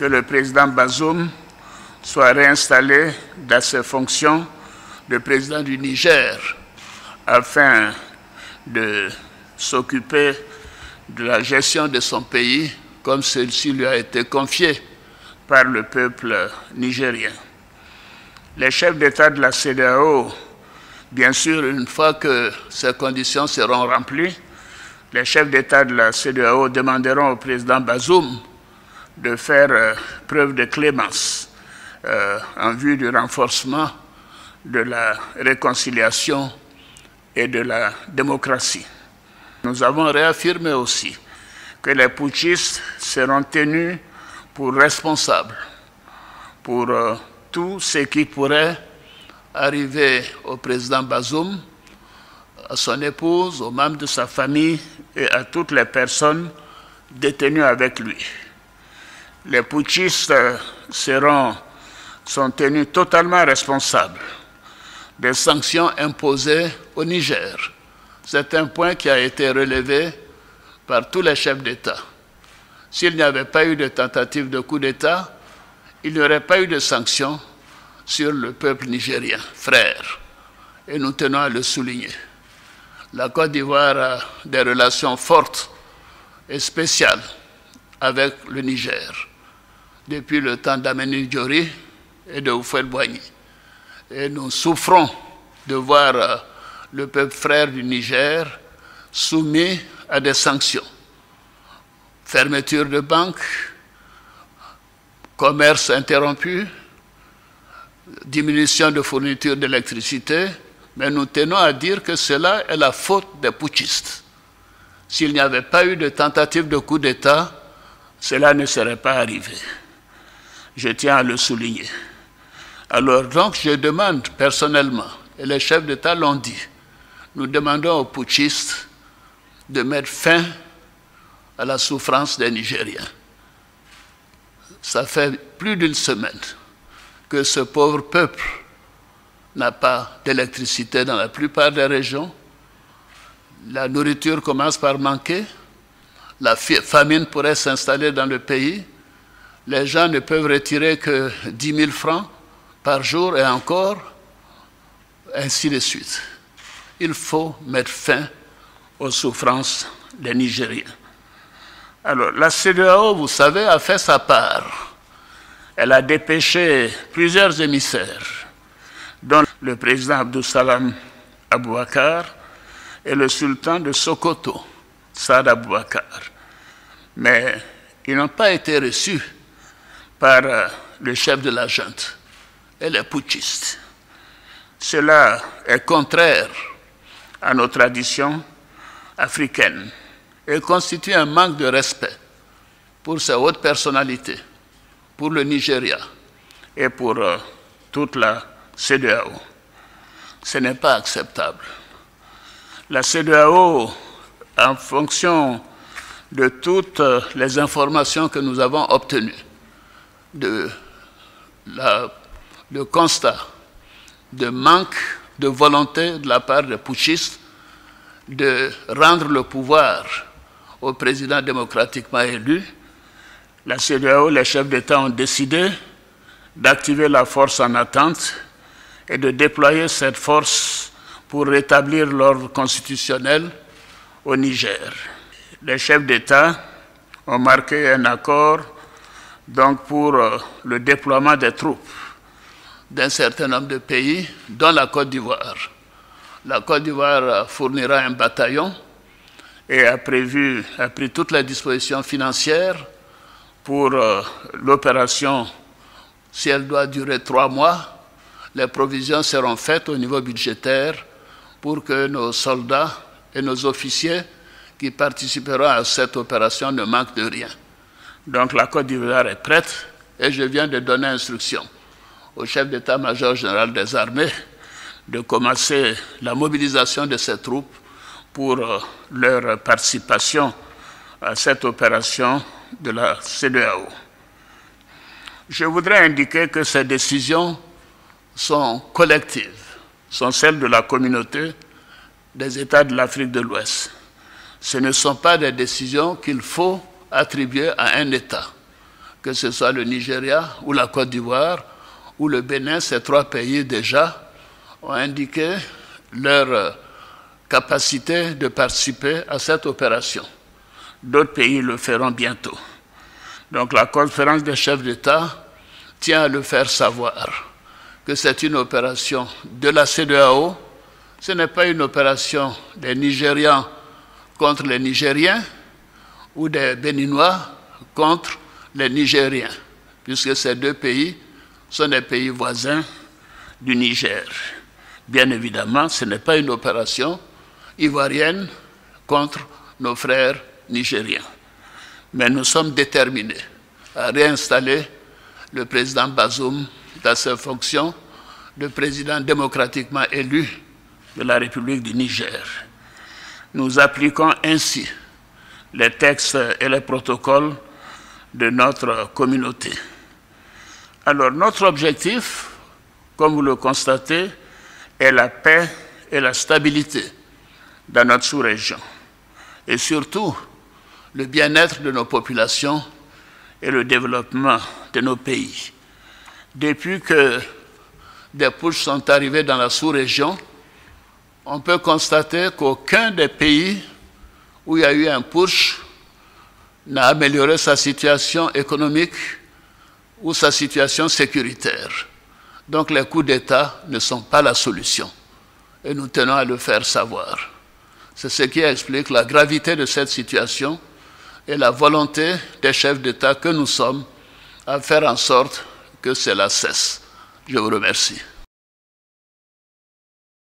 que le président Bazoum soit réinstallé dans ses fonctions de président du Niger afin de s'occuper de la gestion de son pays comme celle-ci lui a été confiée par le peuple nigérien. Les chefs d'État de la CEDEAO, bien sûr, une fois que ces conditions seront remplies, les chefs d'État de la CEDEAO demanderont au président Bazoum de faire preuve de clémence en vue du renforcement de la réconciliation et de la démocratie. Nous avons réaffirmé aussi que les putschistes seront tenus pour responsables pour tout ce qui pourrait arriver au président Bazoum, à son épouse, aux membres de sa famille et à toutes les personnes détenues avec lui. Les putschistes sont tenus totalement responsables des sanctions imposées au Niger. C'est un point qui a été relevé par tous les chefs d'État. S'il n'y avait pas eu de tentative de coup d'État, il n'y aurait pas eu de sanctions sur le peuple nigérien, frère. Et nous tenons à le souligner. La Côte d'Ivoire a des relations fortes et spéciales avec le Niger, depuis le temps d'Ameni Diori et de Houphouët-Boigny. Et nous souffrons de voir le peuple frère du Niger soumis à des sanctions. Fermeture de banques, commerce interrompu, diminution de fourniture d'électricité, mais nous tenons à dire que cela est la faute des putschistes. S'il n'y avait pas eu de tentative de coup d'État, cela ne serait pas arrivé. Je tiens à le souligner. Alors donc je demande personnellement, et les chefs d'État l'ont dit, nous demandons aux putschistes de mettre fin à la souffrance des Nigériens. Ça fait plus d'une semaine que ce pauvre peuple n'a pas d'électricité dans la plupart des régions. La nourriture commence par manquer. La famine pourrait s'installer dans le pays. Les gens ne peuvent retirer que 10 000 francs par jour et encore, ainsi de suite. Il faut mettre fin aux souffrances des Nigériens. Alors, la CEDEAO, vous savez, a fait sa part. Elle a dépêché plusieurs émissaires, dont le président Abdou Salam Aboubakar et le sultan de Sokoto, Saad Aboubakar. Mais ils n'ont pas été reçus par le chef de la junte et les putschistes. Cela est contraire à nos traditions africaines et constitue un manque de respect pour ces hautes personnalités, pour le Nigeria et pour toute la CEDEAO. Ce n'est pas acceptable. La CEDEAO, en fonction de toutes les informations que nous avons obtenues, le constat de manque de volonté de la part des putschistes de rendre le pouvoir au président démocratiquement élu, la CEDEAO, les chefs d'État ont décidé d'activer la force en attente et de déployer cette force pour rétablir l'ordre constitutionnel au Niger. Les chefs d'État ont marqué un accord donc pour le déploiement des troupes d'un certain nombre de pays, dont la Côte d'Ivoire. La Côte d'Ivoire fournira un bataillon et a pris toutes les dispositions financières pour l'opération. Si elle doit durer 3 mois, les provisions seront faites au niveau budgétaire pour que nos soldats et nos officiers qui participeront à cette opération ne manquent de rien. Donc la Côte d'Ivoire est prête et je viens de donner instruction au chef d'état-major général des armées de commencer la mobilisation de ces troupes pour leur participation à cette opération de la CEDEAO. Je voudrais indiquer que ces décisions sont collectives, sont celles de la communauté des États de l'Afrique de l'Ouest. Ce ne sont pas des décisions qu'il faut attribuer à un État. que ce soit le Nigeria ou la Côte d'Ivoire ou le Bénin, ces 3 pays déjà ont indiqué leur capacité de participer à cette opération. D'autres pays le feront bientôt. Donc la conférence des chefs d'État tient à le faire savoir que c'est une opération de la CEDEAO. Ce n'est pas une opération des Nigérians contre les Nigériens ou des Béninois contre les Nigériens, puisque ces 2 pays sont des pays voisins du Niger. Bien évidemment, ce n'est pas une opération ivoirienne contre nos frères nigériens. Mais nous sommes déterminés à réinstaller le président Bazoum dans ses fonctions de président démocratiquement élu de la République du Niger. Nous appliquons ainsi les textes et les protocoles de notre communauté. Alors, notre objectif, comme vous le constatez, est la paix et la stabilité dans notre sous-région. Et surtout, le bien-être de nos populations et le développement de nos pays. Depuis que des putschs sont arrivés dans la sous-région, on peut constater qu'aucun des pays où il y a eu un putsch n'a amélioré sa situation économique ou sa situation sécuritaire. Donc les coups d'État ne sont pas la solution. Et nous tenons à le faire savoir. C'est ce qui explique la gravité de cette situation et la volonté des chefs d'État que nous sommes à faire en sorte que cela cesse. Je vous remercie.